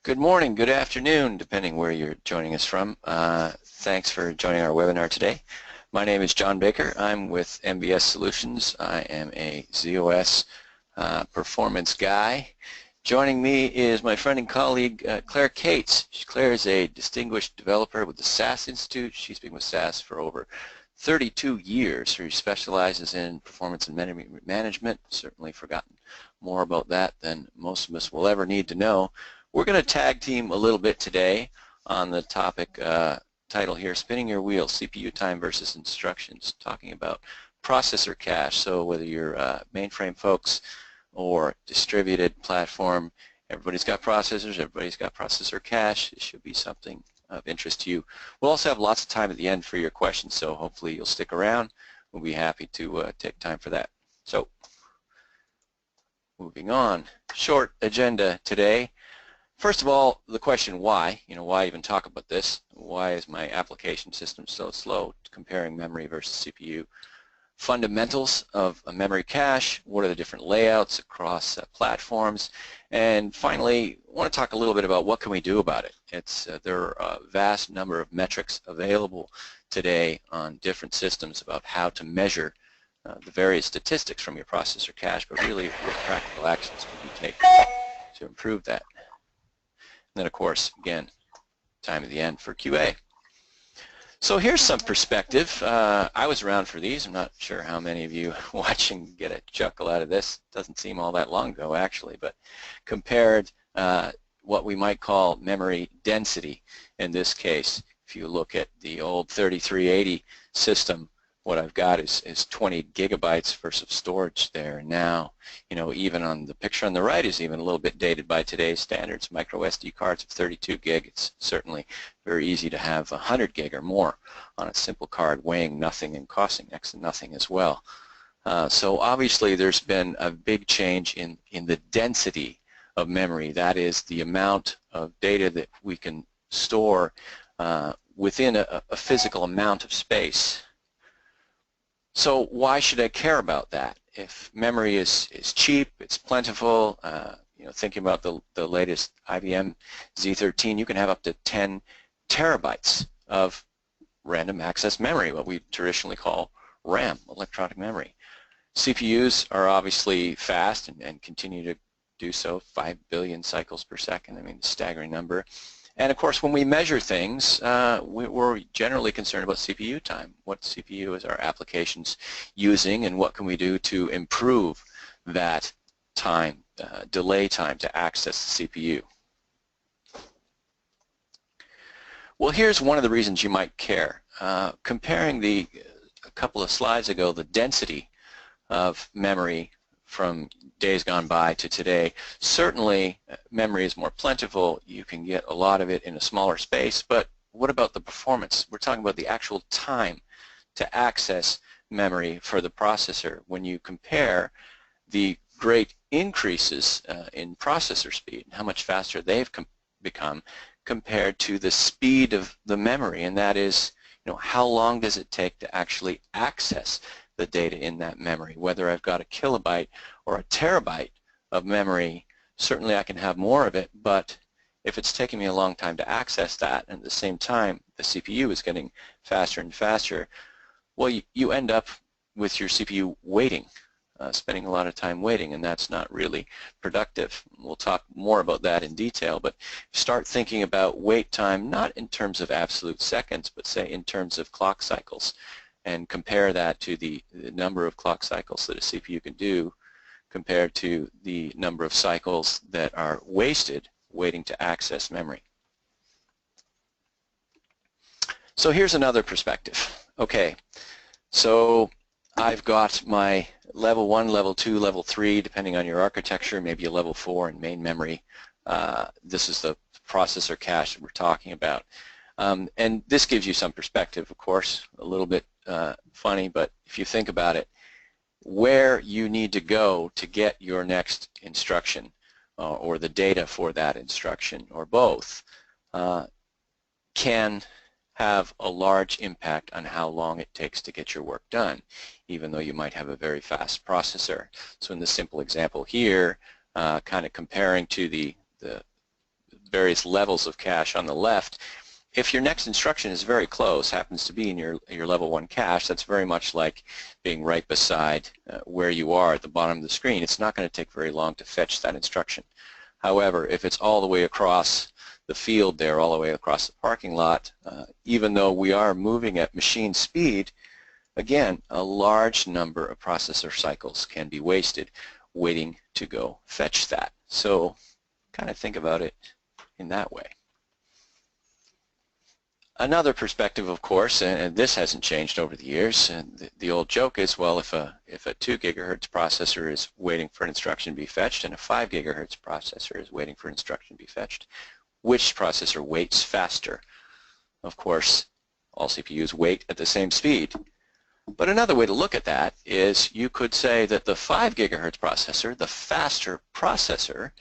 Good morning, good afternoon, depending where you're joining us from. Thanks for joining our webinar today. My name is John Baker. I'm with MBS Solutions. I am a ZOS performance guy. Joining me is my friend and colleague, Claire Cates. Claire is a distinguished developer with the SAS Institute. She's been with SAS for over 32 years. She specializes in performance and memory management. Certainly forgotten more about that than most of us will ever need to know. We're going to tag team a little bit today on the topic title here, Spinning Your Wheels, CPU Time versus Instructions, talking about processor cache. So whether you're mainframe folks or distributed platform, everybody's got processors, everybody's got processor cache. It should be something of interest to you. We'll also have lots of time at the end for your questions, so hopefully you'll stick around. We'll be happy to take time for that. So moving on, short agenda today. First of all, the question why, why even talk about this? Why is my application system so slow comparing memory versus CPU? Fundamentals of a memory cache, what are the different layouts across platforms? And finally, I want to talk a little bit about what can we do about it. There are a vast number of metrics available today on different systems about how to measure the various statistics from your processor cache, but really what practical actions can you take to improve that? And then, of course, again, time at the end for QA. So here's some perspective. I was around for these. I'm not sure how many of you watching get a chuckle out of this. Doesn't seem all that long ago, actually, but compared what we might call memory density in this case. If you look at the old 3380 system, what I've got is 20 gigabytes versus storage there. Now, even on the picture on the right is even a little bit dated by today's standards. Micro SD cards of 32 gig. It's certainly very easy to have 100 gig or more on a simple card weighing nothing and costing next to nothing as well. So obviously there's been a big change in the density of memory. That is the amount of data that we can store within a physical amount of space. So why should I care about that? If memory is cheap, it's plentiful, thinking about the latest IBM Z13, you can have up to 10 terabytes of random access memory, what we traditionally call RAM, electronic memory. CPUs are obviously fast and continue to do so, 5 billion cycles per second. I mean, a staggering number. And of course, when we measure things, we're generally concerned about CPU time. What CPU is our applications using, and what can we do to improve that time, delay time to access the CPU? Well, here's one of the reasons you might care. Comparing a couple of slides ago, the density of memory from days gone by to today, certainly memory is more plentiful. You can get a lot of it in a smaller space, but what about the performance? We're talking about the actual time to access memory for the processor. When you compare the great increases in processor speed, how much faster they've become compared to the speed of the memory, and that is, how long does it take to actually access the data in that memory? Whether I've got a kilobyte or a terabyte of memory, certainly I can have more of it, but if it's taking me a long time to access that, and at the same time the CPU is getting faster and faster, well, you end up with your CPU waiting, spending a lot of time waiting, and that's not really productive. We'll talk more about that in detail, but start thinking about wait time, not in terms of absolute seconds, but say in terms of clock cycles, and compare that to the number of clock cycles that a CPU can do compared to the number of cycles that are wasted waiting to access memory. So here's another perspective. Okay, so I've got my level 1, level 2, level 3, depending on your architecture, maybe a level 4 in main memory. This is the processor cache that we're talking about. And this gives you some perspective, of course, a little bit funny, but if you think about it, where you need to go to get your next instruction or the data for that instruction or both can have a large impact on how long it takes to get your work done, even though you might have a very fast processor. So in this simple example here, kind of comparing to the various levels of cache on the left. If your next instruction is very close, happens to be in your level 1 cache, that's very much like being right beside where you are at the bottom of the screen. It's not going to take very long to fetch that instruction. However, if it's all the way across the field there, all the way across the parking lot, even though we are moving at machine speed, again, a large number of processor cycles can be wasted waiting to go fetch that. So kind of think about it in that way. Another perspective, of course, and this hasn't changed over the years, and the old joke is, well, if a 2 gigahertz processor is waiting for an instruction to be fetched and a 5 gigahertz processor is waiting for an instruction to be fetched, which processor waits faster? Of course, all CPUs wait at the same speed. But another way to look at that is you could say that the 5 gigahertz processor, the faster processor,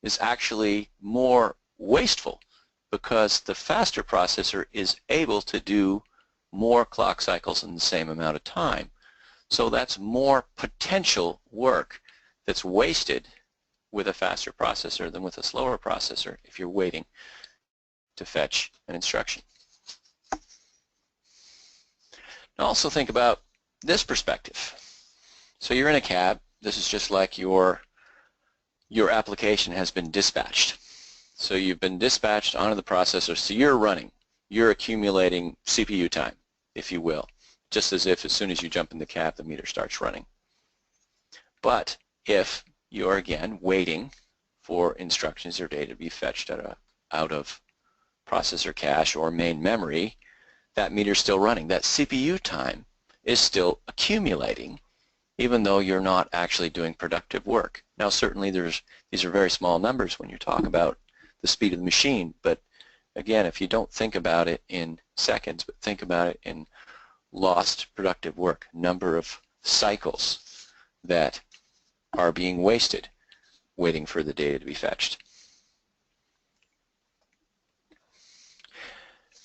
is actually more wasteful, because the faster processor is able to do more clock cycles in the same amount of time. So that's more potential work that's wasted with a faster processor than with a slower processor if you're waiting to fetch an instruction. Now also think about this perspective. So you're in a cab. This is just like your application has been dispatched. So you've been dispatched onto the processor, so you're running. You're accumulating CPU time, if you will, just as if as soon as you jump in the cab, the meter starts running. But if you're, again, waiting for instructions or data to be fetched out of processor cache or main memory, that meter's still running. That CPU time is still accumulating, even though you're not actually doing productive work. Now, certainly these are very small numbers when you talk about the speed of the machine, but again, if you don't think about it in seconds, but think about it in lost productive work, number of cycles that are being wasted waiting for the data to be fetched.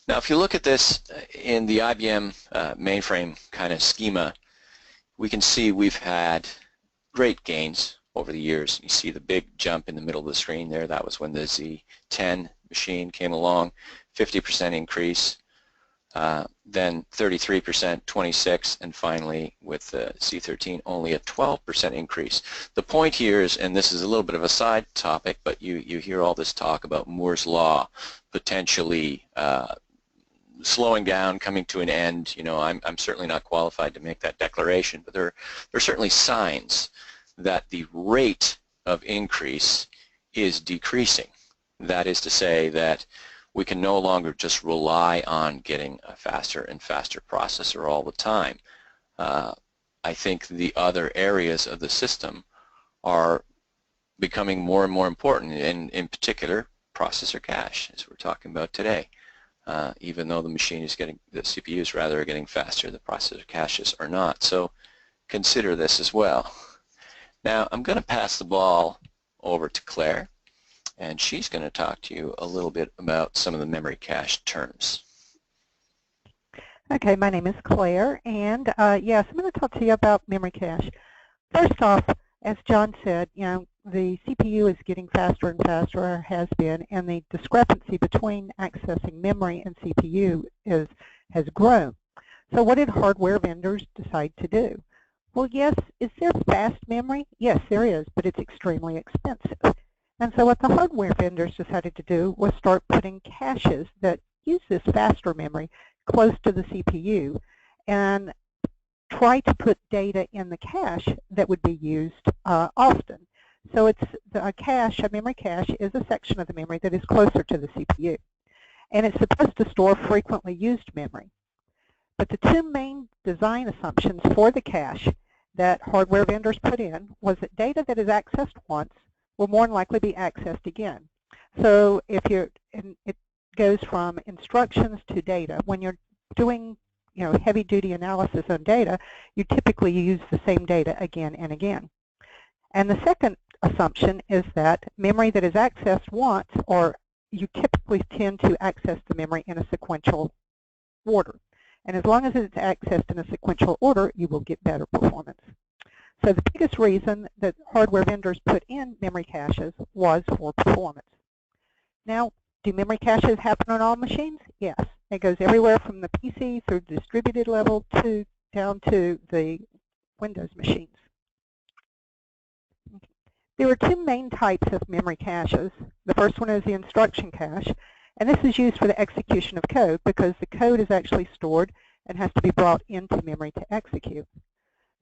Now, if you look at this in the IBM mainframe kind of schema, we can see we've had great gains over the years. You see the big jump in the middle of the screen there. That was when the Z10 machine came along, 50% increase, then 33%, 26%, and finally with the Z13 only a 12% increase. The point here is, and this is a little bit of a side topic, but you hear all this talk about Moore's Law potentially slowing down, coming to an end. You know, I'm certainly not qualified to make that declaration, but there are certainly signs that the rate of increase is decreasing. That is to say that we can no longer just rely on getting a faster and faster processor all the time. I think the other areas of the system are becoming more and more important, and in particular processor cache, as we're talking about today. Even though the CPUs rather are getting faster, the processor caches are not. So consider this as well. Now I'm going to pass the ball over to Claire, and she's going to talk to you a little bit about some of the memory cache terms. Okay, my name is Claire, and yes, I'm going to talk to you about memory cache. First off, as John said, you know, the CPU is getting faster and faster, or has been, and the discrepancy between accessing memory and CPU has grown. So what did hardware vendors decide to do? Well, yes, is there fast memory? Yes, there is, but it's extremely expensive. And so what the hardware vendors decided to do was start putting caches that use this faster memory close to the CPU and try to put data in the cache that would be used often. So it's a memory cache is a section of the memory that is closer to the CPU. And it's supposed to store frequently used memory. But the two main design assumptions for the cache that hardware vendors put in was that data that is accessed once will more than likely be accessed again. So it goes from instructions to data. When you're doing heavy-duty analysis on data, you typically use the same data again and again. And the second assumption is that memory that is accessed once, or you typically tend to access the memory in a sequential order. And as long as it's accessed in a sequential order, you will get better performance. So the biggest reason that hardware vendors put in memory caches was for performance. Now, do memory caches happen on all machines? Yes. It goes everywhere from the PC through the distributed level to down to the Windows machines. There are two main types of memory caches. The first one is the instruction cache, and this is used for the execution of code because the code is actually stored and has to be brought into memory to execute.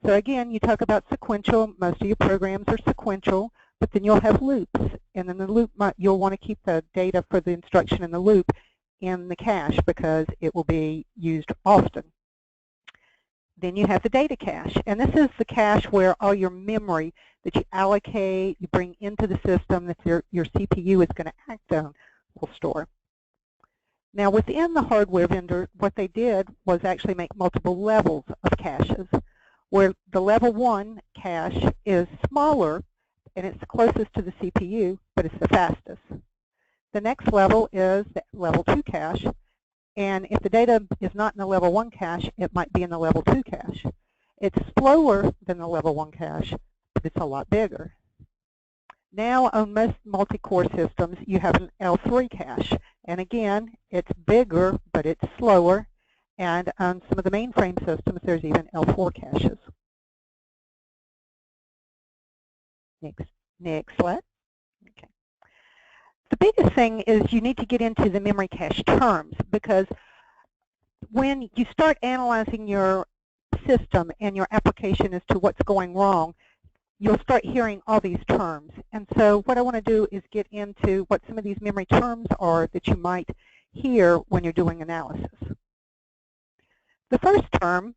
So again, you talk about sequential. Most of your programs are sequential, but then you'll have loops, and in the loop you'll want to keep the data for the instruction in the loop in the cache because it will be used often. Then you have the data cache, and this is the cache where all your memory that you allocate, you bring into the system that your CPU is going to act on will store. Now within the hardware vendor, what they did was actually make multiple levels of caches, where the level 1 cache is smaller and it's closest to the CPU, but it's the fastest. The next level is the level 2 cache, and if the data is not in the level 1 cache, it might be in the level 2 cache. It's slower than the level 1 cache, but it's a lot bigger. Now on most multi-core systems, you have an L3 cache, and again, it's bigger, but it's slower, and on some of the mainframe systems, there's even L4 caches. Next slide. Okay. The biggest thing is you need to get into the memory cache terms, because when you start analyzing your system and your application as to what's going wrong, you'll start hearing all these terms. And so what I want to do is get into what some of these memory terms are that you might hear when you're doing analysis. The first term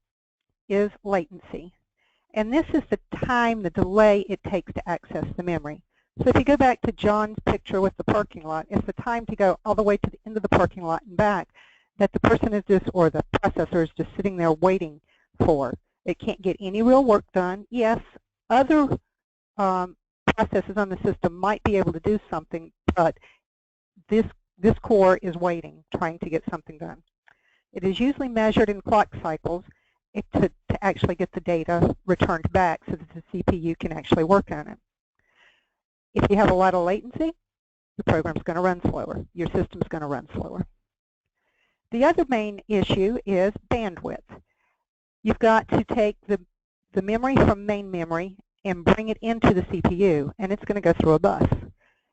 is latency. And this is the time, the delay it takes to access the memory. So if you go back to John's picture with the parking lot, it's the time to go all the way to the end of the parking lot and back that the person is just, or the processor is just sitting there waiting for. It can't get any real work done. Yes, other processes on the system might be able to do something, but this core is waiting, trying to get something done. It is usually measured in clock cycles to actually get the data returned back so that the CPU can actually work on it. If you have a lot of latency, the program's going to run slower. Your system's going to run slower. The other main issue is bandwidth. You've got to take the memory from main memory and bring it into the CPU, and it's going to go through a bus.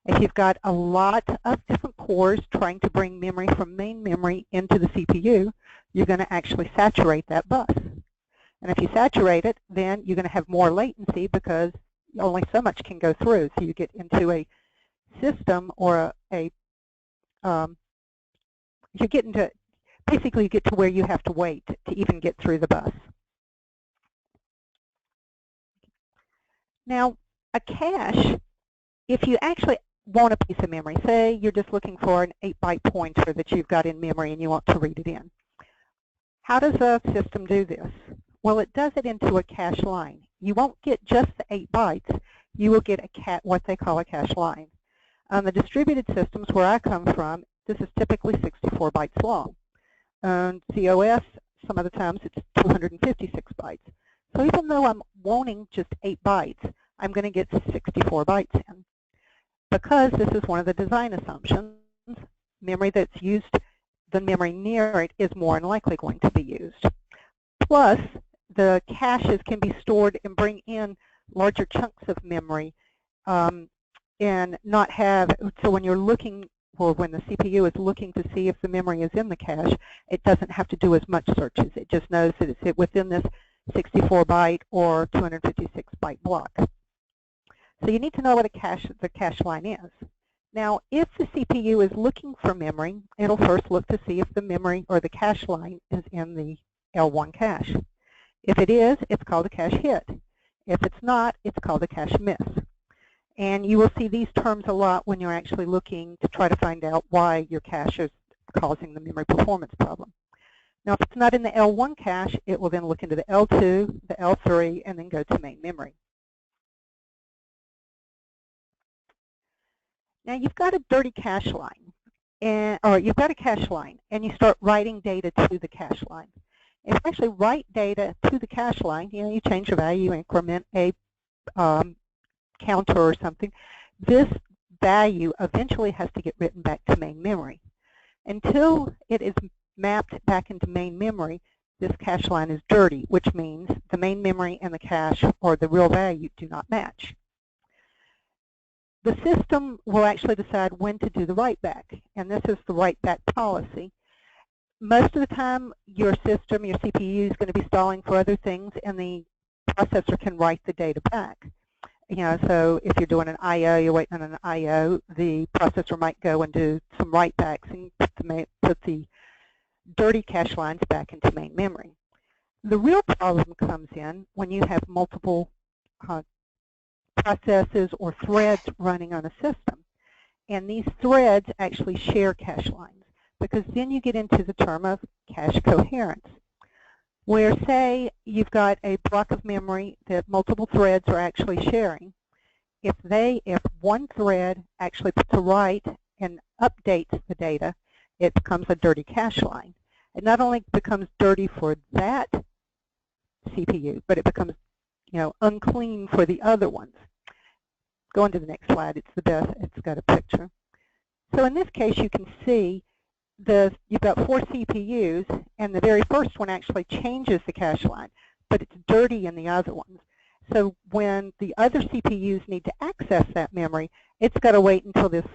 If you've got a lot of different cores trying to bring memory from main memory into the CPU, you're going to actually saturate that bus. And if you saturate it, then you're going to have more latency because only so much can go through. So you get into a system or you get into, basically you get to where you have to wait to even get through the bus. Now, a cache, if you actually want a piece of memory, say you're just looking for an 8-byte pointer that you've got in memory and you want to read it in. How does a system do this? Well, it does it into a cache line. You won't get just the 8 bytes. You will get what they call a cache line. On the distributed systems where I come from, this is typically 64 bytes long. On COS, some of the times it's 256 bytes. So even though I'm wanting just 8 bytes, I'm going to get 64 bytes in. Because this is one of the design assumptions, memory that's used, the memory near it is more than likely going to be used. Plus, the caches can be stored and bring in larger chunks of memory and not have, so when you're looking, or when the CPU is looking to see if the memory is in the cache, it doesn't have to do as much searches. It just knows that it's within this 64-byte or 256-byte block. So you need to know what the cache line is. Now, if the CPU is looking for memory, it'll first look to see if the memory or the cache line is in the L1 cache. If it is, it's called a cache hit. If it's not, it's called a cache miss. And you will see these terms a lot when you're actually looking to try to find out why your cache is causing the memory performance problem. Now, if it's not in the L1 cache, it will then look into the L2, the L3, and then go to main memory. Now, you've got a dirty cache line, or you've got a cache line, and you start writing data to the cache line. If you actually write data to the cache line, you change the value, increment a counter or something, value eventually has to get written back to main memory. Until it is mapped back into main memory, this cache line is dirty, which means the main memory and the cache, or the real value, do not match. The system will actually decide when to do the write-back, and this is the write-back policy. Most of the time, your system, your CPU, is going to be stalling for other things, and the processor can write the data back. So if you're doing an I/O, you're waiting on an I/O, the processor might go and do some write-backs and put the dirty cache lines back into main memory. The real problem comes in when you have multiple processes or threads running on a system. And these threads actually share cache lines, because then you get into the term of cache coherence, where, say, you've got a block of memory that multiple threads are actually sharing. If one thread actually puts a write and updates the data, it becomes a dirty cache line. It not only becomes dirty for that CPU, but it becomes unclean for the other ones. Go on to the next slide. It's the best. It's got a picture. So in this case, you can see you've got 4 CPUs, and the very first one actually changes the cache line, but it's dirty in the other ones. So when the other CPUs need to access that memory, it's got to wait until this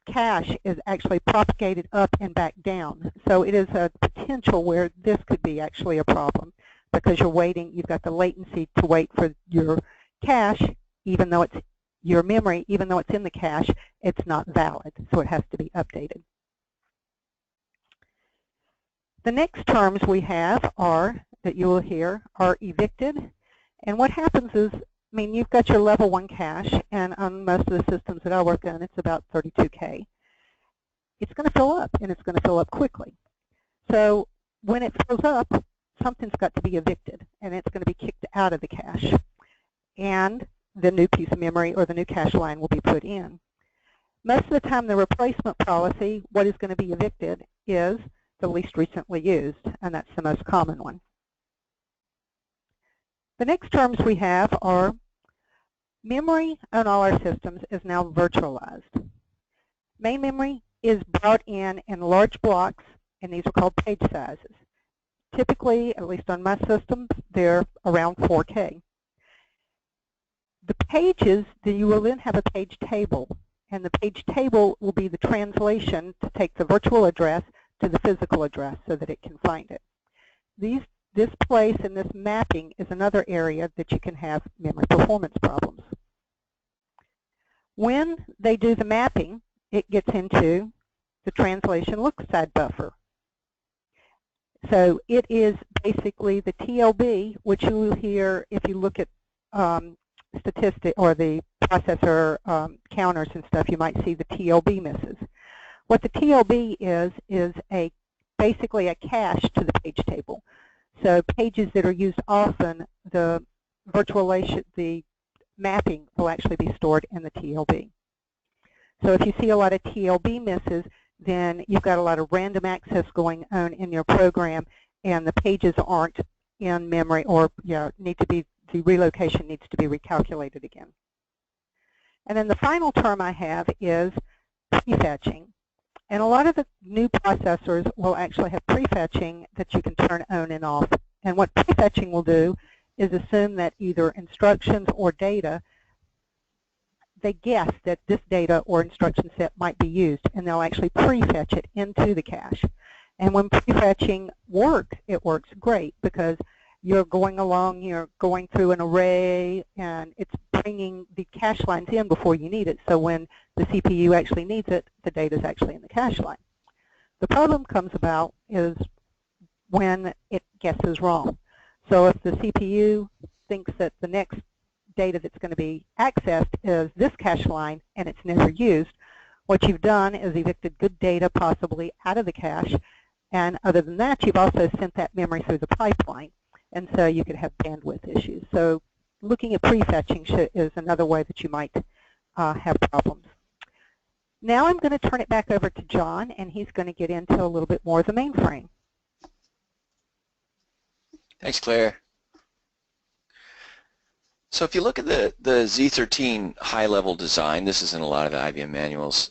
cache is actually propagated up and back down. So it is a potential where this could be actually a problem, because you've got the latency to wait for your cache, even though it's your memory, even though it's in the cache, it's not valid, so it has to be updated. The next terms we have that you will hear are evicted. And what happens is, you've got your level 1 cache, and on most of the systems that I work on, it's about 32K. It's going to fill up, and it's going to fill up quickly. So when it fills up, something's got to be evicted, and it's going to be kicked out of the cache. And the new piece of memory or the new cache line will be put in. Most of the time, the replacement policy, what is going to be evicted, is the least recently used, and that's the most common one. The next terms we have are memory on all our systems is now virtualized. Main memory is brought in large blocks, and these are called page sizes. Typically, at least on my systems, they're around 4K. The pages, you will then have a page table, and the page table will be the translation to take the virtual address to the physical address so that it can find it. This place and this mapping is another area that you can have memory performance problems. When they do the mapping, it gets into the translation look-aside buffer. So it is basically the TLB, which you will hear if you look at statistic or the processor counters and stuff, you might see the TLB misses. What the TLB is basically a cache to the page table. So pages that are used often, the mapping will actually be stored in the TLB. So if you see a lot of TLB misses, then you've got a lot of random access going on in your program, and the pages aren't in memory, or the relocation needs to be recalculated again. And then the final term I have is prefetching. And a lot of the new processors will actually have prefetching that you can turn on and off. And what prefetching will do is assume that either instructions or data, they guess that this data or instruction set might be used, and they'll actually prefetch it into the cache. And when prefetching works, it works great, because you're going along, you're going through an array, and it's bringing the cache lines in before you need it. So when the CPU actually needs it, the data is actually in the cache line. The problem comes about is when it guesses wrong. So if the CPU thinks that the next data that's going to be accessed is this cache line and it's never used, what you've done is evicted good data possibly out of the cache, and other than that, you've also sent that memory through the pipeline. And so you could have bandwidth issues. So looking at prefetching is another way that you might have problems. Now I'm going to turn it back over to John, and he's going to get into a little bit more of the mainframe. Thanks, Claire. So if you look at the Z13 high-level design, this is in a lot of the IBM manuals.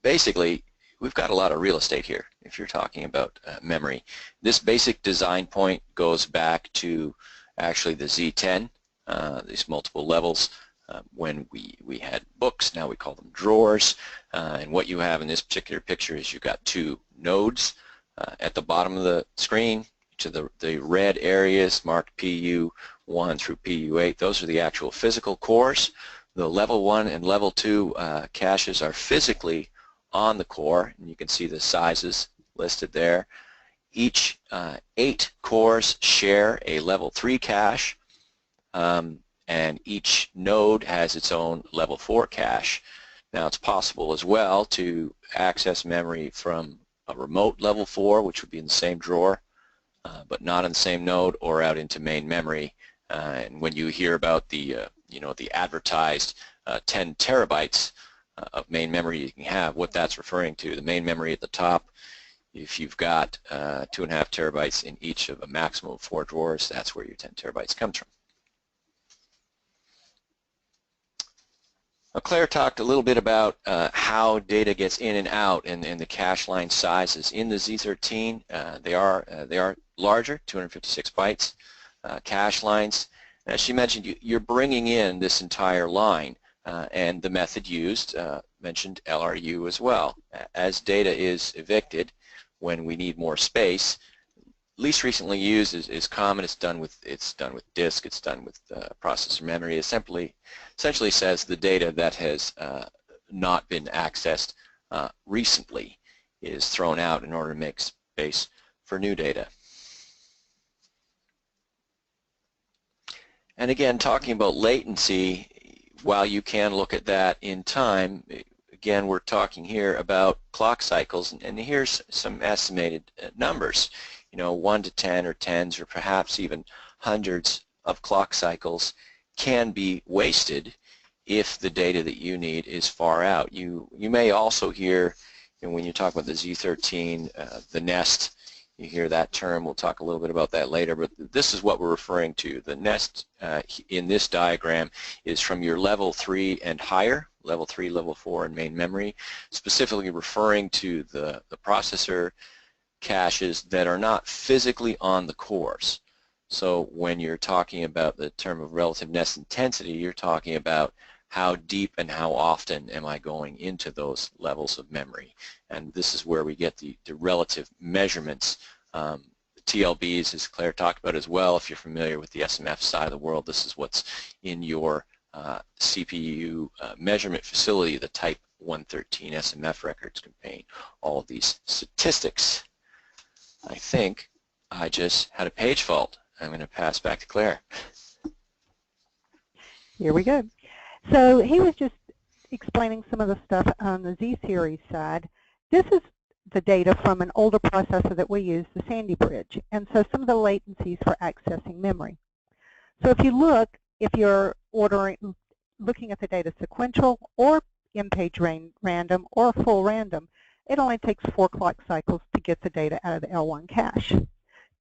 Basically, we've got a lot of real estate here if you're talking about memory. This basic design point goes back to actually the Z10, these multiple levels. When we had books, now we call them drawers. And what you have in this particular picture is you've got two nodes at the bottom of the screen. Each of the red areas marked PU1 through PU8, those are the actual physical cores. The level 1 and level 2 caches are physically on the core, and you can see the sizes listed there. Each 8 cores share a level 3 cache, and each node has its own level 4 cache. Now it's possible as well to access memory from a remote level 4, which would be in the same drawer, but not in the same node, or out into main memory. And when you hear about the the advertised 10 terabytes of main memory you can have, what that's referring to, the main memory at the top, if you've got 2.5 terabytes in each of a maximum of 4 drawers, that's where your 10 terabytes comes from. Now, Claire talked a little bit about how data gets in and out and the cache line sizes. In the Z13, they are larger, 256 bytes cache lines. As she mentioned, you're bringing in this entire line, and the method used mentioned LRU as well. As data is evicted, when we need more space, least recently used is common. It's done with disk. It's done with processor memory. It essentially says the data that has not been accessed recently is thrown out in order to make space for new data. And again, talking about latency, while you can look at that in time, again, we're talking here about clock cycles, and here's some estimated numbers. 1 to 10 or tens or perhaps even hundreds of clock cycles can be wasted if the data that you need is far out. You may also hear, when you talk about the Z13, the nest, you hear that term. We'll talk a little bit about that later, but this is what we're referring to. The nest in this diagram is from your level 3 and higher, level 3, level 4 in main memory, specifically referring to the processor caches that are not physically on the cores. So when you're talking about the term of relative nest intensity, you're talking about how deep and how often am I going into those levels of memory. And this is where we get the relative measurements. TLBs, as Claire talked about as well, if you're familiar with the SMF side of the world, this is what's in your CPU measurement facility. The type 113 SMF records contain all of these statistics. I think I just had a page fault. I'm going to pass back to Claire. Here we go. So he was just explaining some of the stuff on the Z-series side. This is the data from an older processor that we use, the Sandy Bridge, and so some of the latencies for accessing memory. So if you look, if you're looking at the data sequential or in-page random or full random, it only takes 4 clock cycles to get the data out of the L1 cache.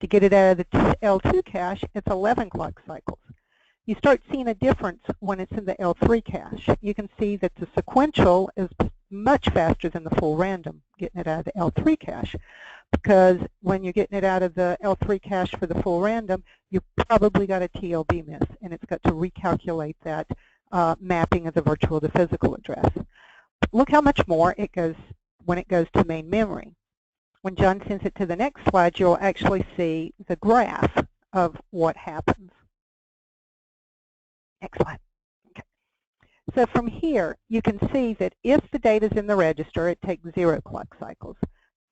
To get it out of the L2 cache, it's 11 clock cycles. You start seeing a difference when it's in the L3 cache. You can see that the sequential is much faster than the full random, getting it out of the L3 cache, because when you're getting it out of the L3 cache for the full random, you probably got a TLB miss, and it's got to recalculate that mapping of the virtual to physical address. Look how much more it goes when it goes to main memory. When John sends it to the next slide, you'll actually see the graph of what happens. Next slide. Okay. So from here, you can see that if the data is in the register, it takes 0 clock cycles.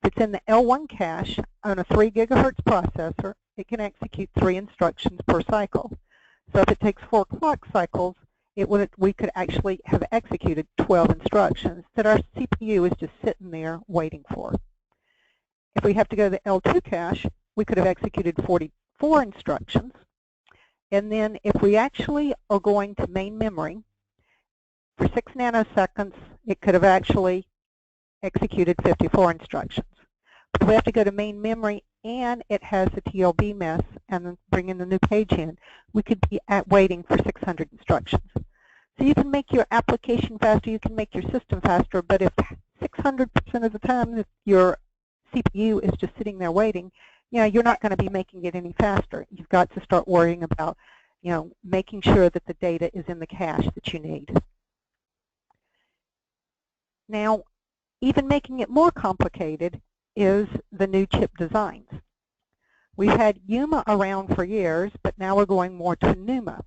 If it's in the L1 cache on a 3 gigahertz processor, it can execute 3 instructions per cycle. So if it takes 4 clock cycles, we could actually have executed 12 instructions that our CPU is just sitting there waiting for. If we have to go to the L2 cache, we could have executed 44 instructions. And then if we actually are going to main memory, for 6 nanoseconds, it could have actually executed 54 instructions. But if we have to go to main memory and it has the TLB mess and then bringing the new page in, we could be waiting for 600 instructions. So you can make your application faster, you can make your system faster, but if 600% of the time that your CPU is just sitting there waiting, you're not going to be making it any faster. You've got to start worrying about, making sure that the data is in the cache that you need. Now, even making it more complicated is the new chip designs. We've had Yuma around for years, but now we're going more to Noma.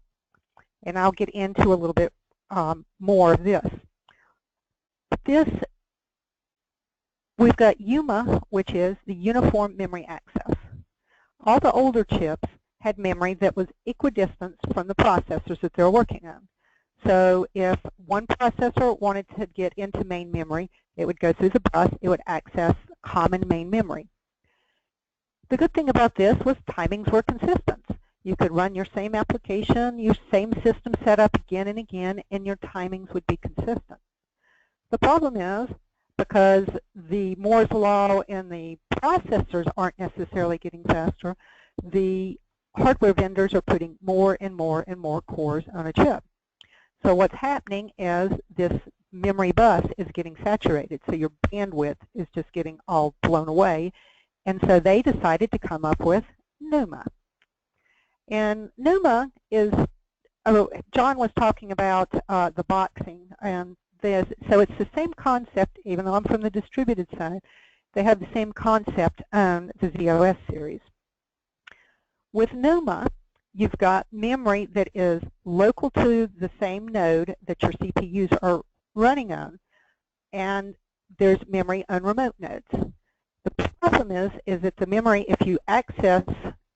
And I'll get into a little bit more of this. We've got Yuma, which is the Uniform Memory Access. All the older chips had memory that was equidistant from the processors that they're working on. So if one processor wanted to get into main memory, it would go through the bus, it would access common main memory. The good thing about this was timings were consistent. You could run your same application, your same system set up again and again, and your timings would be consistent. The problem is, because the Moore's Law and the processors aren't necessarily getting faster, the hardware vendors are putting more and more and more cores on a chip. So what's happening is this memory bus is getting saturated, so your bandwidth is just getting all blown away. And so they decided to come up with Noma. And Noma is, John was talking about the boxing, and so it's the same concept, even though I'm from the distributed side, they have the same concept on the ZOS series. With Noma, you've got memory that is local to the same node that your CPUs are running on, and there's memory on remote nodes. The problem is that the memory, if you access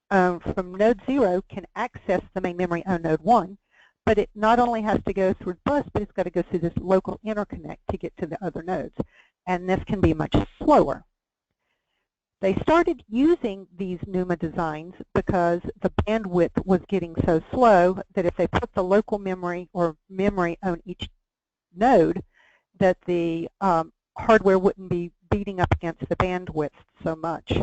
from node 0, can access the main memory on node 1, but it not only has to go through the bus, but it's got to go through this local interconnect to get to the other nodes, and this can be much slower. They started using these Noma designs because the bandwidth was getting so slow that if they put the local memory or memory on each node, that the hardware wouldn't be beating up against the bandwidth so much.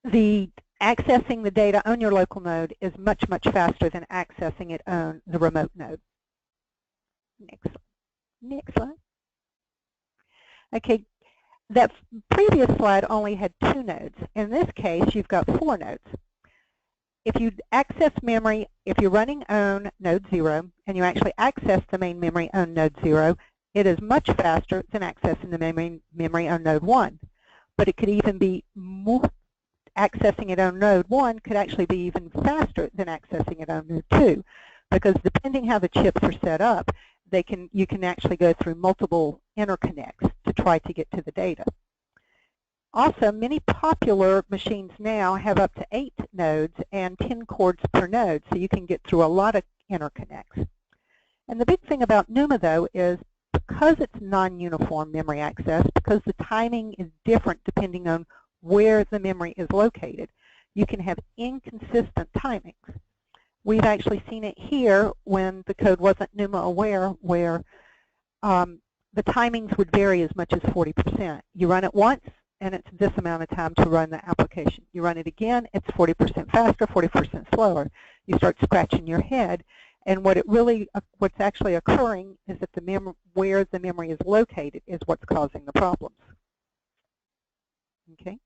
The accessing the data on your local node is much, much faster than accessing it on the remote node. Next slide. Okay, that previous slide only had 2 nodes. In this case, you've got 4 nodes. If you access memory, if you're running on node 0 and you actually access the main memory on node 0, it is much faster than accessing the memory on node 1. But it could even be more, accessing it on node 1 could actually be even faster than accessing it on node 2, because depending how the chips are set up, you can actually go through multiple interconnects to try to get to the data. Also, many popular machines now have up to 8 nodes and 10 cores per node, so you can get through a lot of interconnects. And the big thing about Noma, though, is because it's non-uniform memory access, because the timing is different depending on where the memory is located, you can have inconsistent timings. We've actually seen it here when the code wasn't Noma aware, where the timings would vary as much as 40%. You run it once, and it's this amount of time to run the application. You run it again, it's 40% faster, 40% slower. You start scratching your head, and what's actually occurring is that where the memory is located is what's causing the problems. Okay.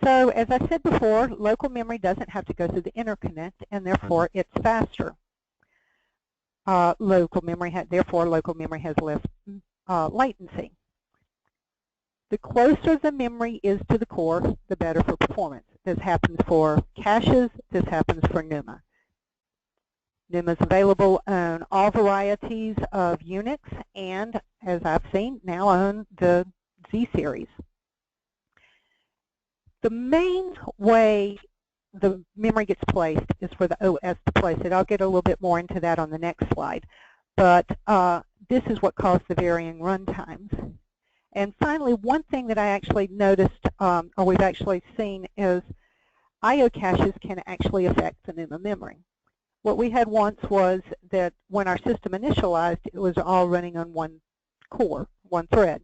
So as I said before, local memory doesn't have to go through the interconnect, and therefore it's faster. Therefore, local memory has less latency. The closer the memory is to the core, the better for performance. This happens for caches. This happens for Noma. Noma is available on all varieties of Unix and, as I've seen, now on the Z series. The main way the memory gets placed is for the OS to place it. I'll get a little bit more into that on the next slide. But this is what caused the varying run times. And finally, one thing that I actually noticed, or we've actually seen, is I/O caches can actually affect the Noma memory. What we had once was that when our system initialized, it was all running on one core, one thread.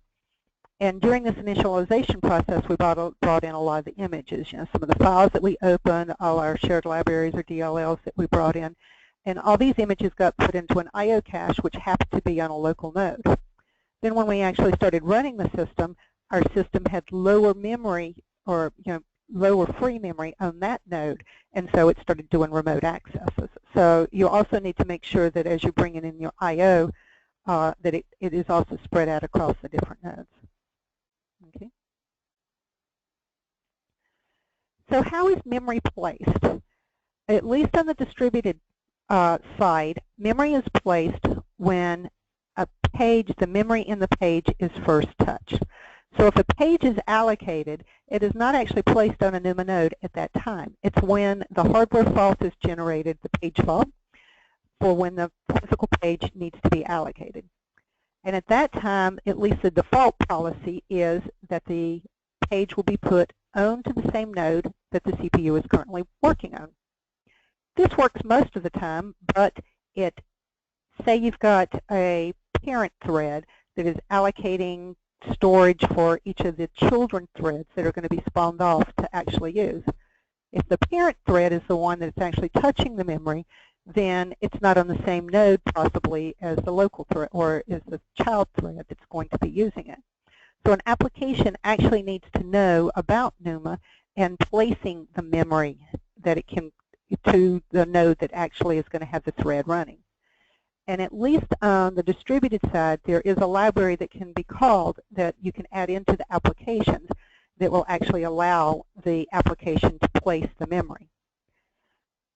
And during this initialization process, we brought in a lot of the images, some of the files that we opened, all our shared libraries or DLLs that we brought in. And all these images got put into an I/O cache, which happened to be on a local node. Then when we actually started running the system, our system had lower memory, or lower free memory on that node, and so it started doing remote accesses. So you also need to make sure that as you're bringing in your I/O, that it is also spread out across the different nodes. Okay. So how is memory placed? At least on the distributed side, memory is placed when a page, the memory in the page is first touched. So if a page is allocated, it is not actually placed on a Numa node at that time. It's when the hardware fault is generated, the page fault, for when the physical page needs to be allocated. And at that time, at least the default policy is that the page will be put onto the same node that the CPU is currently working on. This works most of the time, but say you've got a parent thread that is allocating storage for each of the children threads that are going to be spawned off to actually use. If the parent thread is the one that's actually touching the memory, then it's not on the same node possibly as the local thread or as the child thread that's going to be using it. So an application actually needs to know about Numa and placing the memory that it can to the node that actually is going to have the thread running. And at least on the distributed side, there is a library that can be called that you can add into the applications that will actually allow the application to place the memory.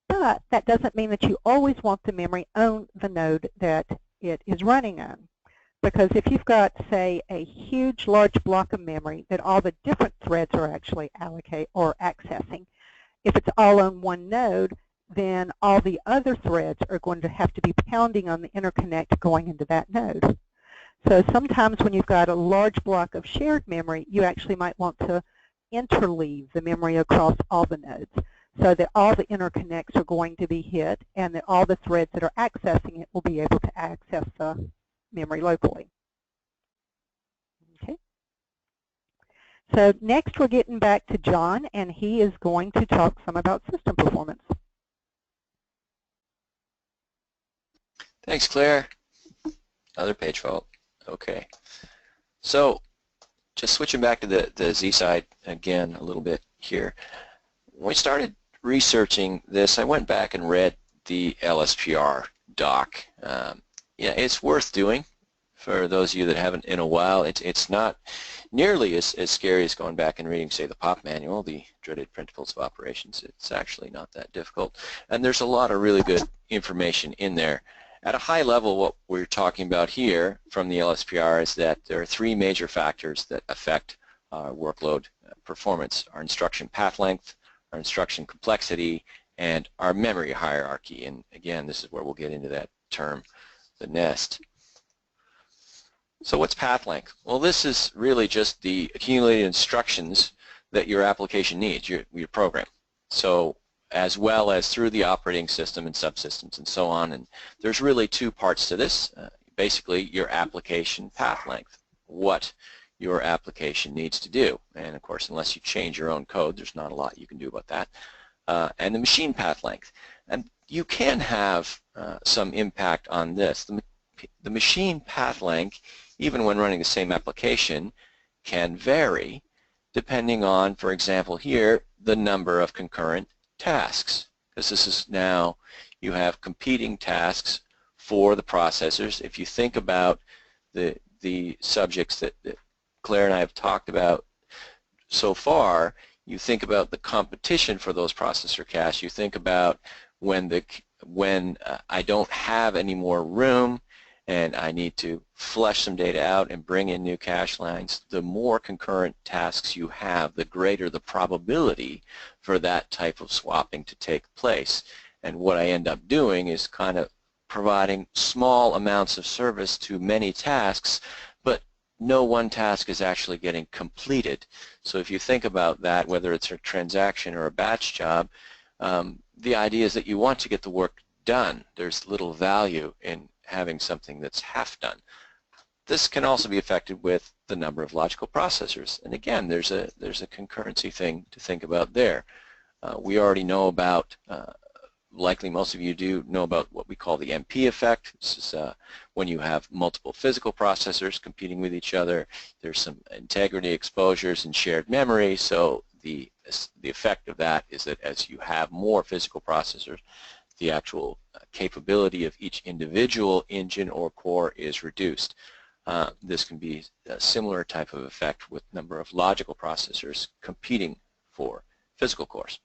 But that doesn't mean that you always want the memory on the node that it is running on. Because if you've got, say, a huge, large block of memory that all the different threads are actually accessing, if it's all on one node, then all the other threads are going to have to be pounding on the interconnect going into that node. So sometimes when you've got a large block of shared memory, you actually might want to interleave the memory across all the nodes so that all the interconnects are going to be hit and that all the threads that are accessing it will be able to access the memory locally. Okay. So next we're getting back to John, and he is going to talk some about system performance. Thanks, Claire. Another page fault. Okay. So just switching back to the Z side again a little bit here. When we started researching this, I went back and read the LSPR doc. Yeah, it's worth doing for those of you that haven't in a while. It's not nearly as scary as going back and reading, say, the POP manual, the Dreaded Principles of Operations. It's actually not that difficult. And there's a lot of really good information in there. At a high level, what we're talking about here from the LSPR is that there are three major factors that affect our workload performance: our instruction path length, our instruction complexity, and our memory hierarchy. And again, this is where we'll get into that term, the nest. So what's path length? Well, this is really just the accumulated instructions that your application needs, your program. So as well as through the operating system and subsystems and so on. And there's really two parts to this. Basically, your application path length, what your application needs to do. And of course, unless you change your own code, there's not a lot you can do about that. And the machine path length. And you can have some impact on this. The machine path length, even when running the same application, can vary depending on, for example here, the number of concurrent tasks. Because this is now, you have competing tasks for the processors. If you think about the subjects that Claire and I have talked about so far, you think about the competition for those processor caches. You think about when I don't have any more room and I need to flush some data out and bring in new cache lines. The more concurrent tasks you have, the greater the probability for that type of swapping to take place. And what I end up doing is kind of providing small amounts of service to many tasks, but no one task is actually getting completed. So if you think about that, whether it's a transaction or a batch job, the idea is that you want to get the work done. There's little value in having something that's half done. this can also be affected with the number of logical processors. And again, there's a concurrency thing to think about there. We already know about, likely most of you do know about what we call the MP effect. This is when you have multiple physical processors competing with each other. There's some integrity exposures and shared memory, so the effect of that is that as you have more physical processors, the actual capability of each individual engine or core is reduced. This can be a similar type of effect with number of logical processors competing for physical cores.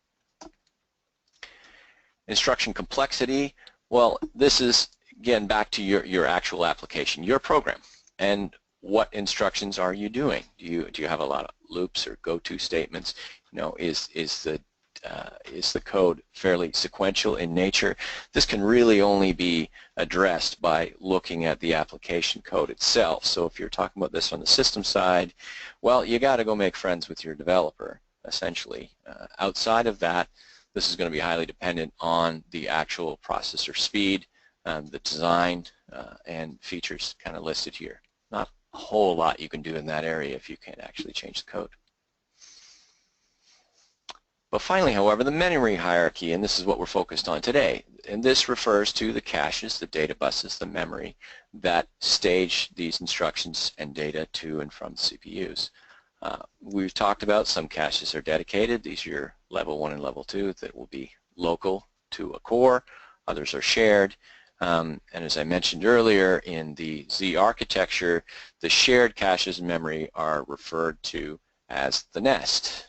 Instruction complexity, well, this is, again, back to your actual application, your program, and what instructions are you doing? Do you have a lot of loops or go-to statements? You know, is the code fairly sequential in nature? This can really only be addressed by looking at the application code itself. So if you're talking about this on the system side, well, you got to go make friends with your developer, essentially. Outside of that, this is going to be highly dependent on the actual processor speed, the design, and features kind of listed here. Not a whole lot you can do in that area if you can't actually change the code. But finally, however, the memory hierarchy, and this is what we're focused on today, and this refers to the caches, the data buses, the memory that stage these instructions and data to and from the CPUs. We've talked about some caches are dedicated. These are your level 1 and level 2 that will be local to a core. Others are shared. And as I mentioned earlier, in the Z architecture, the shared caches and memory are referred to as the nest.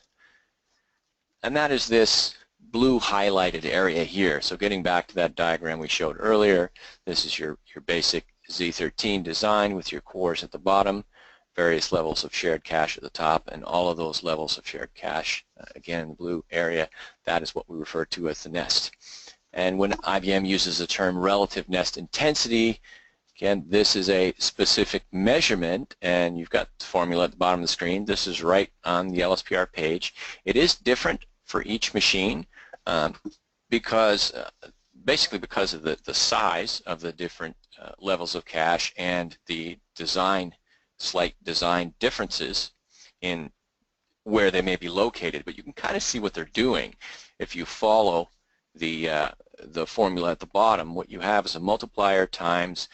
And that is this blue highlighted area here. So getting back to that diagram we showed earlier, this is your basic Z13 design with your cores at the bottom, various levels of shared cache at the top, and all of those levels of shared cache, again in the blue area, that is what we refer to as the nest. And when IBM uses the term relative nest intensity, again, this is a specific measurement, and you've got the formula at the bottom of the screen. This is right on the LSPR page. It is different for each machine because basically because of the size of the different levels of cache and the slight design differences in where they may be located. But you can kind of see what they're doing if you follow the formula at the bottom. What you have is a multiplier times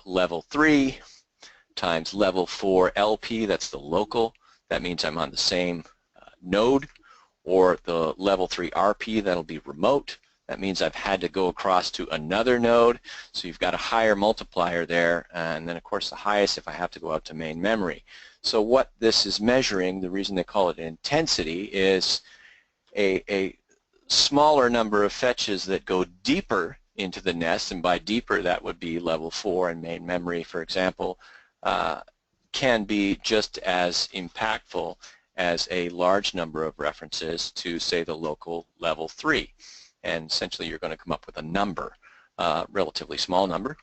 level 3 times level 4 LP, that's the local. That means I'm on the same node, or the level 3 RP, that'll be remote. That means I've had to go across to another node, so you've got a higher multiplier there, and then of course the highest if I have to go out to main memory. So what this is measuring, the reason they call it intensity, is a smaller number of fetches that go deeper into the nest, and by deeper that would be level 4 and main memory, for example, can be just as impactful as a large number of references to, say, the local level 3. And essentially you're going to come up with a number, relatively small number,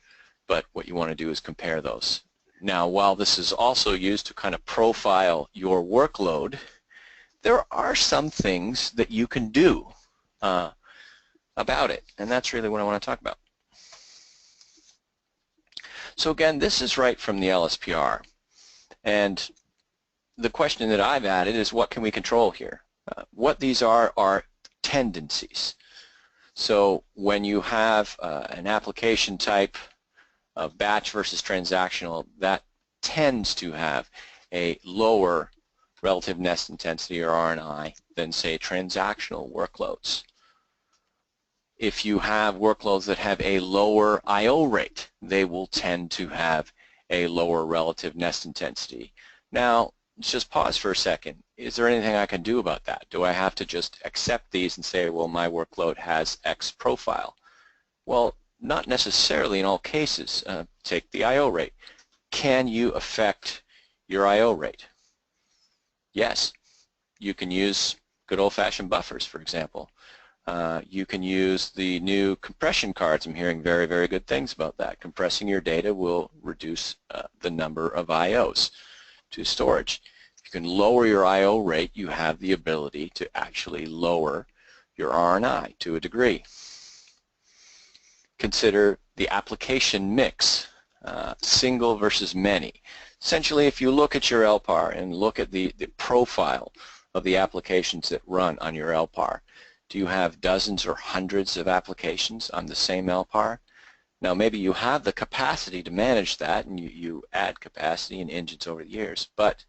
but what you want to do is compare those. Now, while this is also used to kind of profile your workload, there are some things that you can do about it, and that's really what I want to talk about. So again, this is right from the LSPR, and the question that I've added is, what can we control here? What these are tendencies. So when you have an application type of batch versus transactional, that tends to have a lower relative nest intensity, or RNI, than, say, transactional workloads. If you have workloads that have a lower I/O rate, they will tend to have a lower relative nest intensity. Now, let's just pause for a second. Is there anything I can do about that? Do I have to just accept these and say, well, my workload has X profile? Well, not necessarily in all cases. Take the I/O rate. Can you affect your I/O rate? Yes. You can use good old-fashioned buffers, for example. You can use the new compression cards. I'm hearing very, very good things about that. Compressing your data will reduce the number of I/Os to storage. If you can lower your I/O rate, you have the ability to actually lower your RNI to a degree. Consider the application mix. single versus many. Essentially, if you look at your LPAR and look at the profile of the applications that run on your LPAR, do you have dozens or hundreds of applications on the same LPAR? Now, maybe you have the capacity to manage that, and you add capacity and engines over the years, but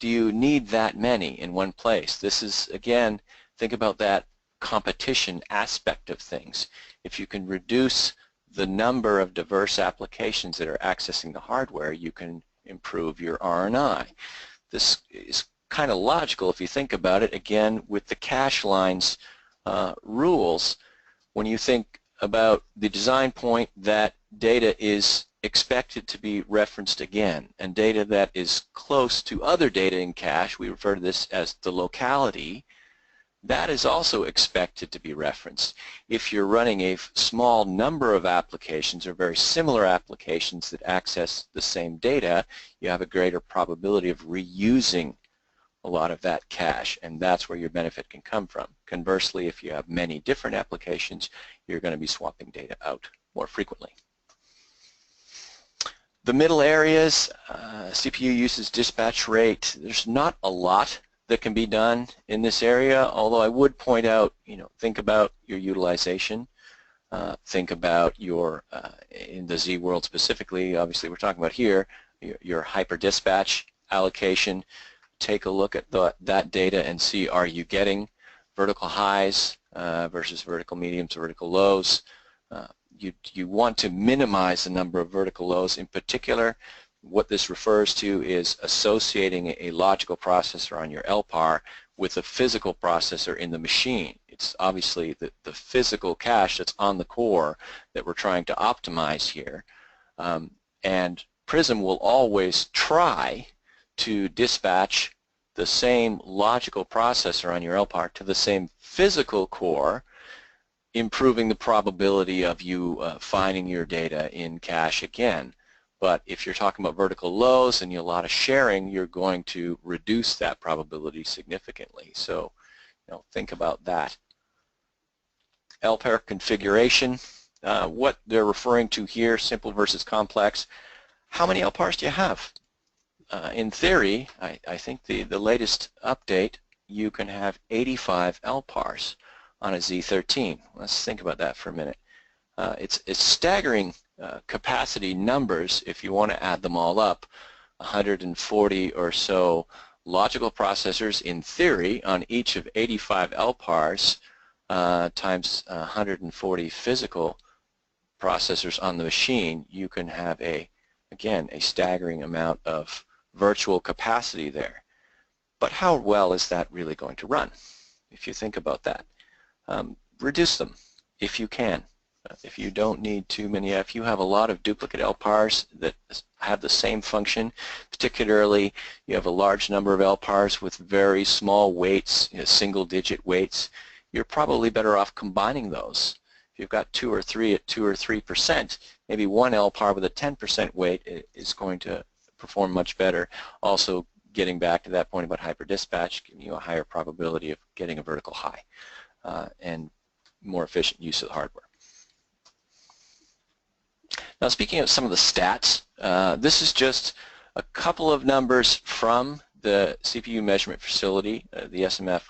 do you need that many in one place? This is, again, think about that competition aspect of things. If you can reduce the number of diverse applications that are accessing the hardware, you can improve your R&I. This is kind of logical if you think about it, again, with the cache lines rules. When you think about the design point that data is expected to be referenced again, and data that is close to other data in cache, we refer to this as the locality, that is also expected to be referenced. If you're running a small number of applications or very similar applications that access the same data, you have a greater probability of reusing a lot of that cache, and that's where your benefit can come from. Conversely, if you have many different applications, you're going to be swapping data out more frequently. The middle areas, CPU uses dispatch rate. There's not a lot that can be done in this area, although I would point out, think about your utilization. Think about your, in the Z world specifically, obviously we're talking about here, your hyper dispatch allocation. Take a look at that data and see, are you getting vertical highs versus vertical mediums, vertical lows. You want to minimize the number of vertical lows. In particular, what this refers to is associating a logical processor on your LPAR with a physical processor in the machine. It's obviously the physical cache that's on the core that we're trying to optimize here. And Prism will always try to dispatch the same logical processor on your LPAR to the same physical core, improving the probability of you finding your data in cache again. But if you're talking about vertical lows and a lot of sharing, you're going to reduce that probability significantly. So, think about that. LPAR configuration, what they're referring to here, simple versus complex. How many LPARs do you have? In theory, I think the latest update, you can have 85 LPARs on a Z13. Let's think about that for a minute. It's staggering capacity numbers if you want to add them all up. 140 or so logical processors in theory on each of 85 LPARs times 140 physical processors on the machine. You can have again, a staggering amount of virtual capacity there. But how well is that really going to run? If you think about that. Reduce them if you can. If you don't need too many, if you have a lot of duplicate LPARs that have the same function, particularly you have a large number of LPARs with very small weights, single-digit weights, you're probably better off combining those. If you've got 2 or 3 at 2 or 3%, maybe one LPAR with a 10% weight is going to perform much better. Also, getting back to that point about hyperdispatch, giving you a higher probability of getting a vertical high and more efficient use of the hardware. Now, speaking of some of the stats, this is just a couple of numbers from the CPU measurement facility, the SMF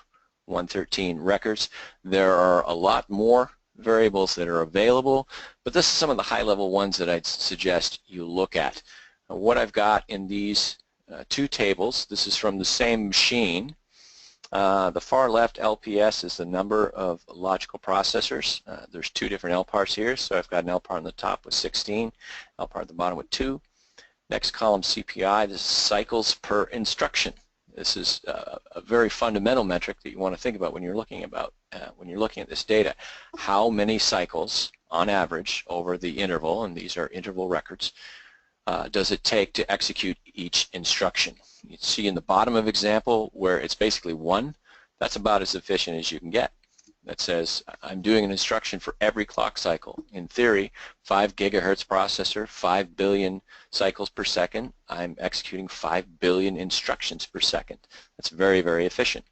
113 records. There are a lot more variables that are available, but this is some of the high-level ones that I'd suggest you look at. What I've got in these two tables, this is from the same machine. The far left LPS is the number of logical processors. There's two different LPARs here, so I've got an LPAR on the top with 16, LPAR at the bottom with 2. Next column, CPI, this is cycles per instruction. This is a very fundamental metric that you want to think about when you're looking at this data. How many cycles on average over the interval, and these are interval records, does it take to execute each instruction? You see in the bottom of example where it's basically 1, that's about as efficient as you can get. That says I'm doing an instruction for every clock cycle. In theory, 5 gigahertz processor, 5 billion cycles per second. I'm executing 5 billion instructions per second. That's very, very efficient.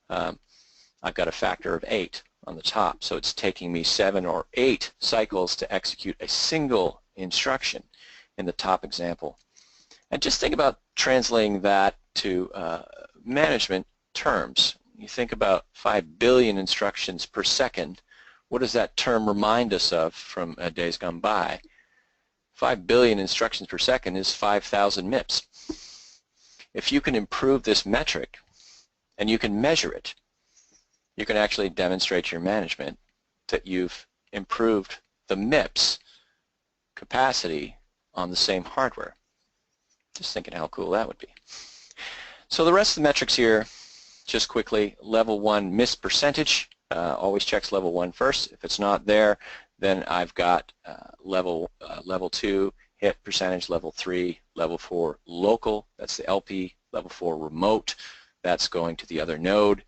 I've got a factor of 8 on the top, so it's taking me 7 or 8 cycles to execute a single instruction in the top example. And just think about translating that to management terms. You think about 5 billion instructions per second. What does that term remind us of from days gone by? 5 billion instructions per second is 5,000 MIPS. If you can improve this metric and you can measure it, you can actually demonstrate to your management that you've improved the MIPS capacity on the same hardware. Just thinking how cool that would be. So the rest of the metrics here, just quickly, level 1 miss percentage, always checks level 1 first. If it's not there, then I've got level 2 hit percentage, level 3, level 4 local, that's the LP, level 4 remote, that's going to the other node,